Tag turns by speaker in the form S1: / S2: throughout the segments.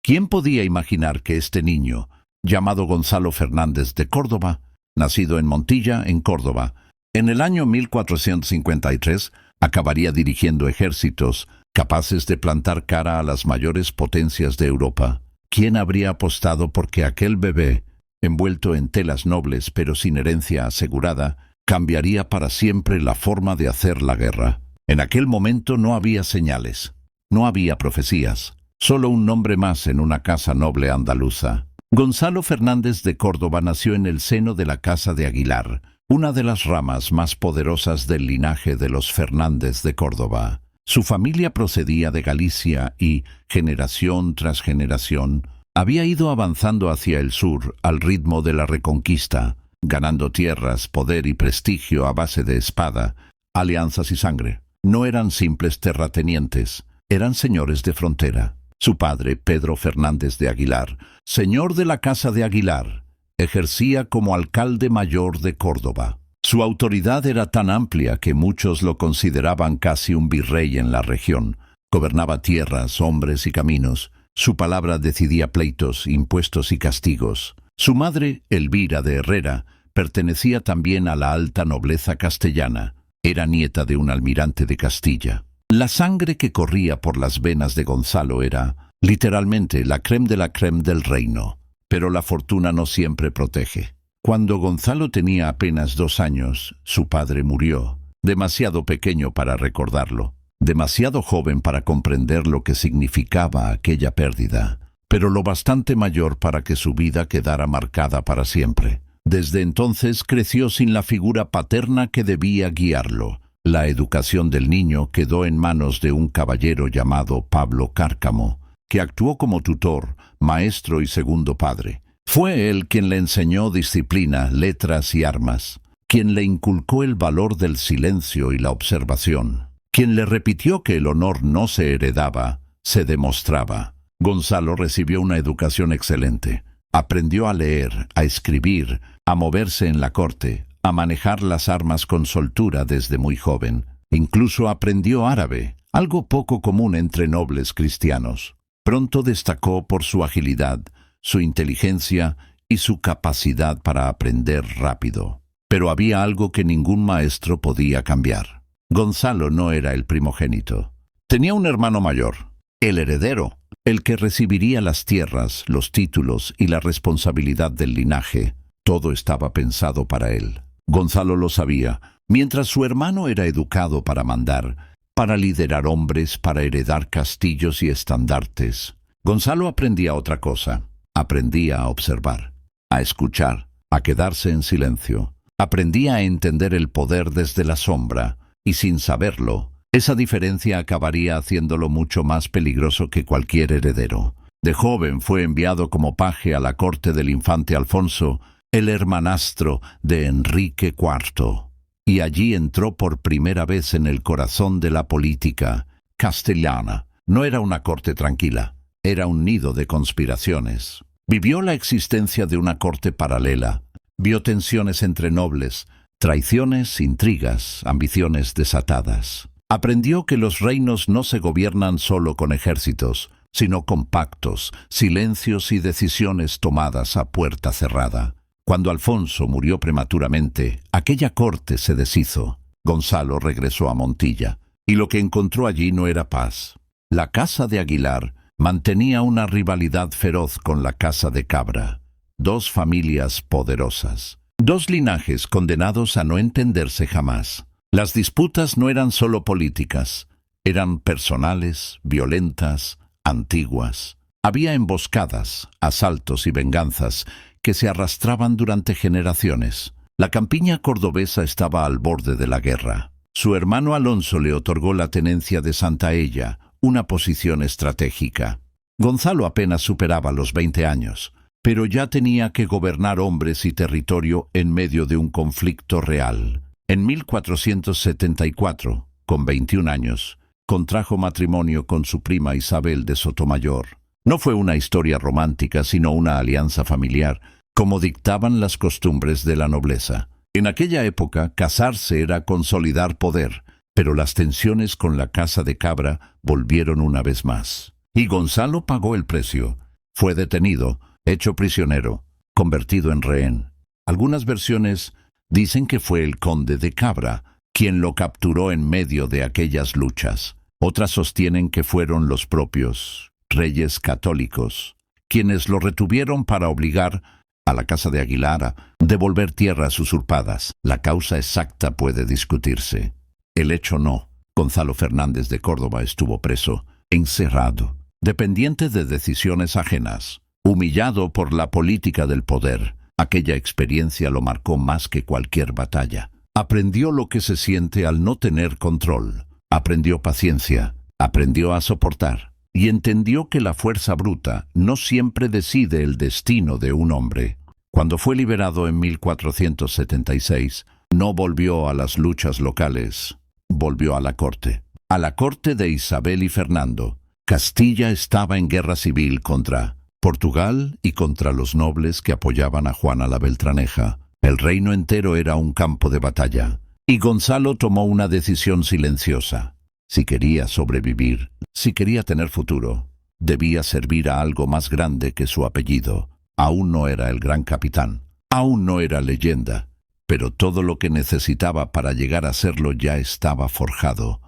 S1: ¿Quién podía imaginar que este niño, llamado Gonzalo Fernández de Córdoba, nacido en Montilla, en Córdoba, en el año 1453, acabaría dirigiendo ejércitos capaces de plantar cara a las mayores potencias de Europa? ¿Quién habría apostado por que aquel bebé, envuelto en telas nobles pero sin herencia asegurada, cambiaría para siempre la forma de hacer la guerra? En aquel momento no había señales, no había profecías, solo un nombre más en una casa noble andaluza. Gonzalo Fernández de Córdoba nació en el seno de la Casa de Aguilar, una de las ramas más poderosas del linaje de los Fernández de Córdoba. Su familia procedía de Galicia y, generación tras generación, había ido avanzando hacia el sur al ritmo de la Reconquista, ganando tierras, poder y prestigio a base de espada, alianzas y sangre. No eran simples terratenientes, eran señores de frontera. Su padre, Pedro Fernández de Aguilar, señor de la Casa de Aguilar, ejercía como alcalde mayor de Córdoba. Su autoridad era tan amplia que muchos lo consideraban casi un virrey en la región. Gobernaba tierras, hombres y caminos. Su palabra decidía pleitos, impuestos y castigos. Su madre, Elvira de Herrera, pertenecía también a la alta nobleza castellana. Era nieta de un almirante de Castilla. La sangre que corría por las venas de Gonzalo era, literalmente, la crème de la crème del reino. Pero la fortuna no siempre protege. Cuando Gonzalo tenía apenas 2 años, su padre murió, demasiado pequeño para recordarlo, demasiado joven para comprender lo que significaba aquella pérdida, pero lo bastante mayor para que su vida quedara marcada para siempre. Desde entonces creció sin la figura paterna que debía guiarlo. La educación del niño quedó en manos de un caballero llamado Pablo Cárcamo, que actuó como tutor, maestro y segundo padre. Fue él quien le enseñó disciplina, letras y armas, quien le inculcó el valor del silencio y la observación, quien le repitió que el honor no se heredaba, se demostraba. Gonzalo recibió una educación excelente. Aprendió a leer, a escribir, a moverse en la corte, a manejar las armas con soltura desde muy joven. Incluso aprendió árabe, algo poco común entre nobles cristianos. Pronto destacó por su agilidad, su inteligencia y su capacidad para aprender rápido. Pero había algo que ningún maestro podía cambiar. Gonzalo no era el primogénito. Tenía un hermano mayor, el heredero, el que recibiría las tierras, los títulos y la responsabilidad del linaje. Todo estaba pensado para él. Gonzalo lo sabía, mientras su hermano era educado para mandar, para liderar hombres, para heredar castillos y estandartes. Gonzalo aprendía otra cosa. Aprendía a observar, a escuchar, a quedarse en silencio. Aprendía a entender el poder desde la sombra, y sin saberlo, esa diferencia acabaría haciéndolo mucho más peligroso que cualquier heredero. De joven fue enviado como paje a la corte del infante Alfonso, el hermanastro de Enrique IV, y allí entró por primera vez en el corazón de la política castellana. No era una corte tranquila, era un nido de conspiraciones. Vivió la existencia de una corte paralela, vio tensiones entre nobles, traiciones, intrigas, ambiciones desatadas. Aprendió que los reinos no se gobiernan solo con ejércitos, sino con pactos, silencios y decisiones tomadas a puerta cerrada. Cuando Alfonso murió prematuramente, aquella corte se deshizo. Gonzalo regresó a Montilla, y lo que encontró allí no era paz. La Casa de Aguilar mantenía una rivalidad feroz con la Casa de Cabra. 2 familias poderosas, 2 linajes condenados a no entenderse jamás. Las disputas no eran solo políticas, eran personales, violentas, antiguas. Había emboscadas, asaltos y venganzas que se arrastraban durante generaciones. La campiña cordobesa estaba al borde de la guerra. Su hermano Alonso le otorgó la tenencia de Santaella, una posición estratégica. Gonzalo apenas superaba los 20 años, pero ya tenía que gobernar hombres y territorio en medio de un conflicto real. En 1474, con 21 años, contrajo matrimonio con su prima Isabel de Sotomayor. No fue una historia romántica, sino una alianza familiar, como dictaban las costumbres de la nobleza. En aquella época, casarse era consolidar poder, pero las tensiones con la Casa de Cabra volvieron una vez más. Y Gonzalo pagó el precio. Fue detenido, hecho prisionero, convertido en rehén. Algunas versiones dicen que fue el conde de Cabra quien lo capturó en medio de aquellas luchas. Otras sostienen que fueron los propios reyes católicos quienes lo retuvieron para obligar a la Casa de Aguilar a devolver tierras usurpadas. La causa exacta puede discutirse. El hecho no. Gonzalo Fernández de Córdoba estuvo preso, encerrado, dependiente de decisiones ajenas, humillado por la política del poder. Aquella experiencia lo marcó más que cualquier batalla. Aprendió lo que se siente al no tener control. Aprendió paciencia, aprendió a soportar y entendió que la fuerza bruta no siempre decide el destino de un hombre. Cuando fue liberado en 1476, no volvió a las luchas locales, volvió a la corte de Isabel y Fernando. Castilla estaba en guerra civil contra Portugal y contra los nobles que apoyaban a Juana la Beltraneja. El reino entero era un campo de batalla, y Gonzalo tomó una decisión silenciosa. Si quería sobrevivir, si quería tener futuro, debía servir a algo más grande que su apellido. Aún no era el gran capitán, aún no era leyenda, pero todo lo que necesitaba para llegar a serlo ya estaba forjado.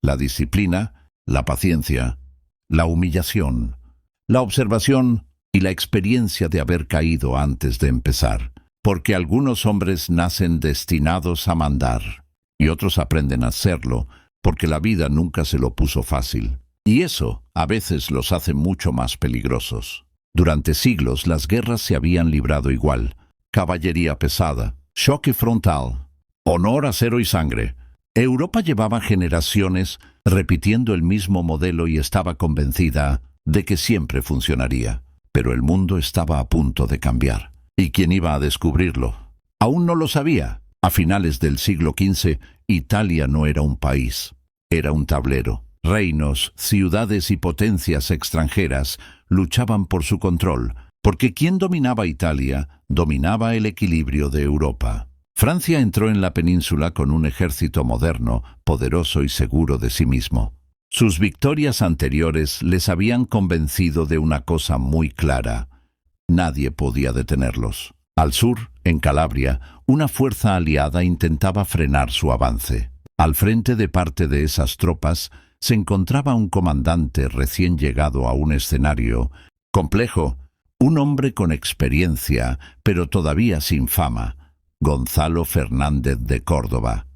S1: La disciplina, la paciencia, la humillación, la observación y la experiencia de haber caído antes de empezar. Porque algunos hombres nacen destinados a mandar, y otros aprenden a hacerlo porque la vida nunca se lo puso fácil. Y eso a veces los hace mucho más peligrosos. Durante siglos las guerras se habían librado igual. Caballería pesada, choque frontal, honor, acero y sangre. Europa llevaba generaciones repitiendo el mismo modelo y estaba convencida de que siempre funcionaría. Pero el mundo estaba a punto de cambiar. ¿Y quién iba a descubrirlo? Aún no lo sabía. A finales del siglo XV, Italia no era un país, era un tablero. Reinos, ciudades y potencias extranjeras luchaban por su control, porque quien dominaba Italia dominaba el equilibrio de Europa. Francia entró en la península con un ejército moderno, poderoso y seguro de sí mismo. Sus victorias anteriores les habían convencido de una cosa muy clara: nadie podía detenerlos. Al sur, en Calabria, una fuerza aliada intentaba frenar su avance. Al frente de parte de esas tropas se encontraba un comandante recién llegado a un escenario complejo, un hombre con experiencia, pero todavía sin fama: Gonzalo Fernández de Córdoba.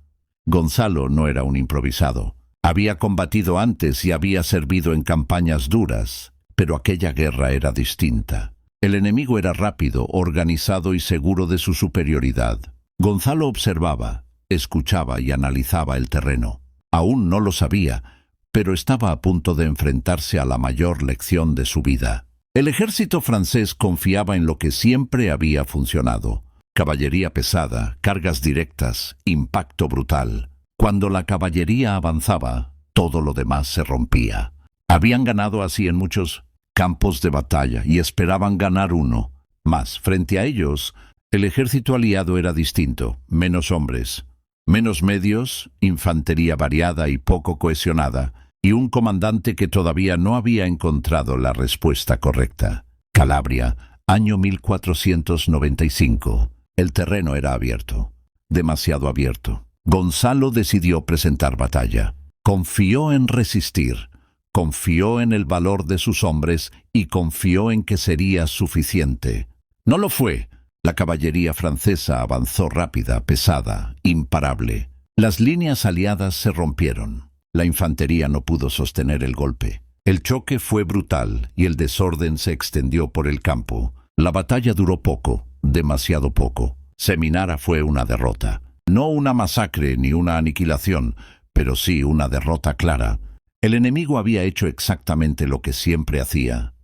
S1: Gonzalo no era un improvisado. Había combatido antes y había servido en campañas duras, pero aquella guerra era distinta. El enemigo era rápido, organizado y seguro de su superioridad. Gonzalo observaba, escuchaba y analizaba el terreno. Aún no lo sabía, pero estaba a punto de enfrentarse a la mayor lección de su vida. El ejército francés confiaba en lo que siempre había funcionado: caballería pesada, cargas directas, impacto brutal. Cuando la caballería avanzaba, todo lo demás se rompía. Habían ganado así en muchos campos de batalla y esperaban ganar uno. Mas, frente a ellos, el ejército aliado era distinto: menos hombres, menos medios, infantería variada y poco cohesionada, y un comandante que todavía no había encontrado la respuesta correcta. Calabria, año 1495. El terreno era abierto, demasiado abierto. Gonzalo decidió presentar batalla. Confió en resistir, confió en el valor de sus hombres y confió en que sería suficiente. No lo fue. La caballería francesa avanzó rápida, pesada, imparable. Las líneas aliadas se rompieron. La infantería no pudo sostener el golpe. El choque fue brutal y el desorden se extendió por el campo. La batalla duró poco, demasiado poco. Seminara fue una derrota. No una masacre ni una aniquilación, pero sí una derrota clara. El enemigo había hecho exactamente lo que siempre hacía,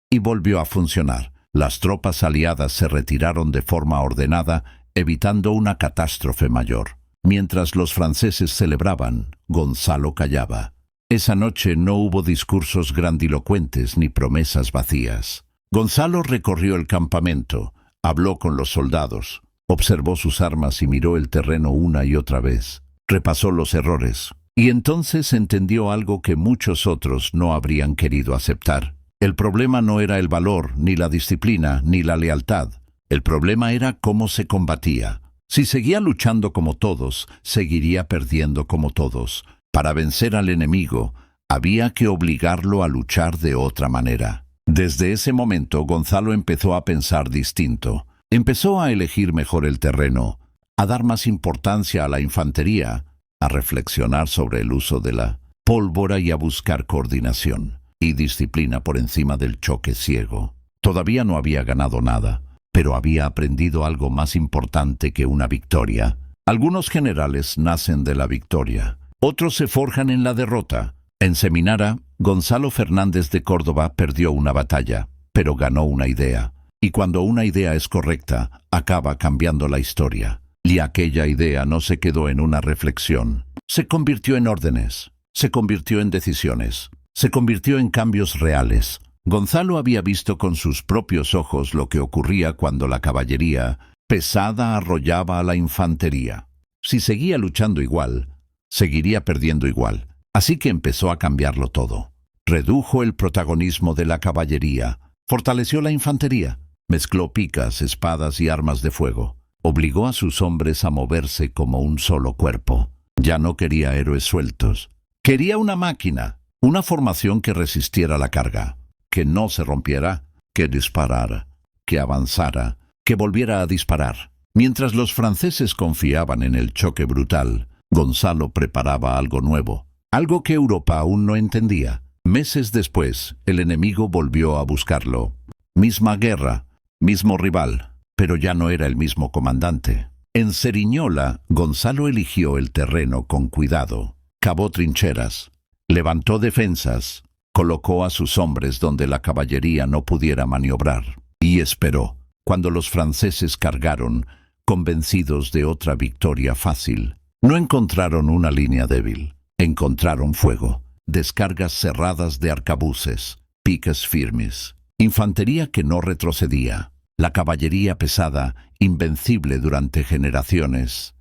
S1: y volvió a funcionar. Las tropas aliadas se retiraron de forma ordenada, evitando una catástrofe mayor. Mientras los franceses celebraban, Gonzalo callaba. Esa noche no hubo discursos grandilocuentes ni promesas vacías. Gonzalo recorrió el campamento, habló con los soldados, observó sus armas y miró el terreno una y otra vez. Repasó los errores, y entonces entendió algo que muchos otros no habrían querido aceptar. El problema no era el valor, ni la disciplina, ni la lealtad. El problema era cómo se combatía. Si seguía luchando como todos, seguiría perdiendo como todos. Para vencer al enemigo, había que obligarlo a luchar de otra manera. Desde ese momento, Gonzalo empezó a pensar distinto. Empezó a elegir mejor el terreno, a dar más importancia a la infantería, a reflexionar sobre el uso de la pólvora y a buscar coordinación y disciplina por encima del choque ciego. Todavía no había ganado nada, pero había aprendido algo más importante que una victoria. Algunos generales nacen de la victoria, otros se forjan en la derrota. En Seminara, Gonzalo Fernández de Córdoba perdió una batalla, pero ganó una idea. Y cuando una idea es correcta, acaba cambiando la historia. Y aquella idea no se quedó en una reflexión. Se convirtió en órdenes, se convirtió en decisiones, se convirtió en cambios reales. Gonzalo había visto con sus propios ojos lo que ocurría cuando la caballería pesada arrollaba a la infantería. Si seguía luchando igual, seguiría perdiendo igual. Así que empezó a cambiarlo todo. Redujo el protagonismo de la caballería, fortaleció la infantería, mezcló picas, espadas y armas de fuego. Obligó a sus hombres a moverse como un solo cuerpo. Ya no quería héroes sueltos. Quería una máquina, una formación que resistiera la carga, que no se rompiera, que disparara, que avanzara, que volviera a disparar. Mientras los franceses confiaban en el choque brutal, Gonzalo preparaba algo nuevo, algo que Europa aún no entendía. Meses después, el enemigo volvió a buscarlo. Misma guerra, mismo rival, pero ya no era el mismo comandante. En Ceriñola, Gonzalo eligió el terreno con cuidado, cavó trincheras, levantó defensas, colocó a sus hombres donde la caballería no pudiera maniobrar, y esperó. Cuando los franceses cargaron, convencidos de otra victoria fácil, no encontraron una línea débil, encontraron fuego, descargas cerradas de arcabuces, piques firmes, infantería que no retrocedía. La caballería pesada, invencible durante generaciones,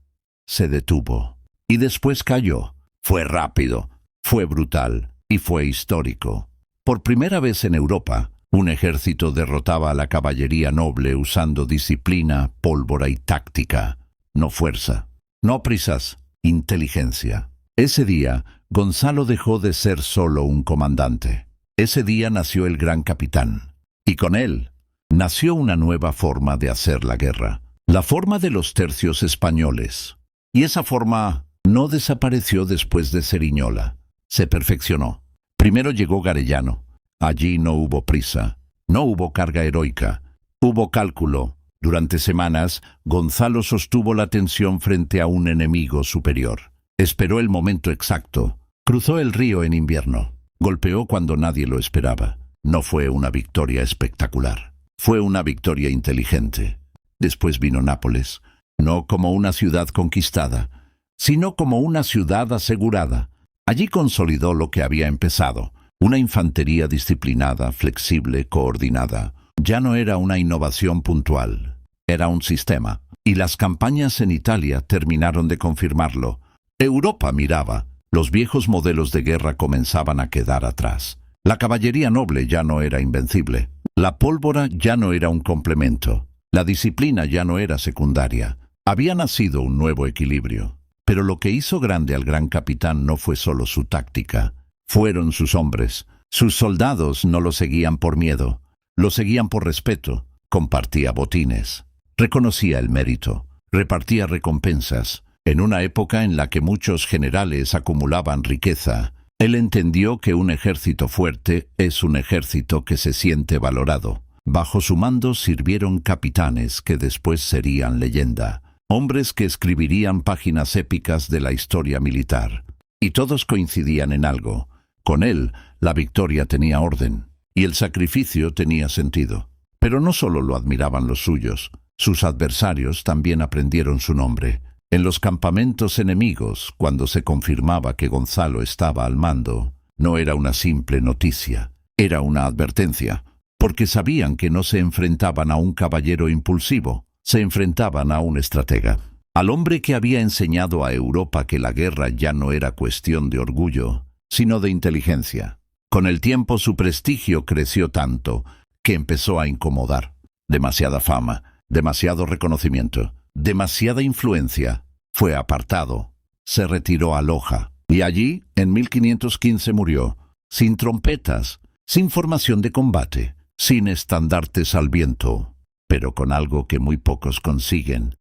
S1: se detuvo y después cayó. Fue rápido, fue brutal y fue histórico. Por primera vez en Europa, un ejército derrotaba a la caballería noble usando disciplina, pólvora y táctica, no fuerza, no prisas, inteligencia. Ese día, Gonzalo dejó de ser solo un comandante. Ese día nació el gran capitán, y con él nació una nueva forma de hacer la guerra, la forma de los tercios españoles. Y esa forma no desapareció después de Ceriñola, se perfeccionó. Primero llegó Garellano. Allí no hubo prisa, no hubo carga heroica, hubo cálculo. Durante semanas, Gonzalo sostuvo la tensión frente a un enemigo superior. Esperó el momento exacto, cruzó el río en invierno, golpeó cuando nadie lo esperaba. No fue una victoria espectacular, fue una victoria inteligente. Después vino Nápoles, no como una ciudad conquistada, sino como una ciudad asegurada. Allí consolidó lo que había empezado, una infantería disciplinada, flexible, coordinada. Ya no era una innovación puntual, era un sistema. Y las campañas en Italia terminaron de confirmarlo. Europa miraba, los viejos modelos de guerra comenzaban a quedar atrás. La caballería noble ya no era invencible, la pólvora ya no era un complemento, la disciplina ya no era secundaria. Había nacido un nuevo equilibrio. Pero lo que hizo grande al gran capitán no fue solo su táctica, fueron sus hombres. Sus soldados no lo seguían por miedo, lo seguían por respeto. Compartía botines, reconocía el mérito, repartía recompensas. En una época en la que muchos generales acumulaban riqueza, él entendió que un ejército fuerte es un ejército que se siente valorado. Bajo su mando sirvieron capitanes que después serían leyenda, hombres que escribirían páginas épicas de la historia militar. Y todos coincidían en algo. Con él, la victoria tenía orden, y el sacrificio tenía sentido. Pero no solo lo admiraban los suyos, sus adversarios también aprendieron su nombre. En los campamentos enemigos, cuando se confirmaba que Gonzalo estaba al mando, no era una simple noticia, era una advertencia, porque sabían que no se enfrentaban a un caballero impulsivo, se enfrentaban a un estratega, al hombre que había enseñado a Europa que la guerra ya no era cuestión de orgullo, sino de inteligencia. Con el tiempo su prestigio creció tanto que empezó a incomodar. Demasiada fama, demasiado reconocimiento, demasiada influencia. Fue apartado, se retiró a Loja y allí, en 1515, murió, sin trompetas, sin formación de combate, sin estandartes al viento, pero con algo que muy pocos consiguen: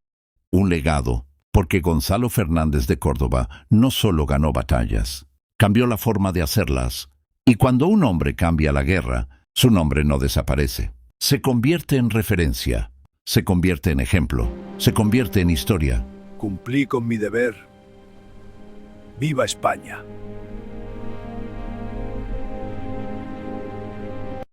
S1: un legado, porque Gonzalo Fernández de Córdoba no solo ganó batallas, cambió la forma de hacerlas, y cuando un hombre cambia la guerra, su nombre no desaparece. Se convierte en referencia, se convierte en ejemplo, se convierte en historia.
S2: Cumplí con mi deber. ¡Viva España!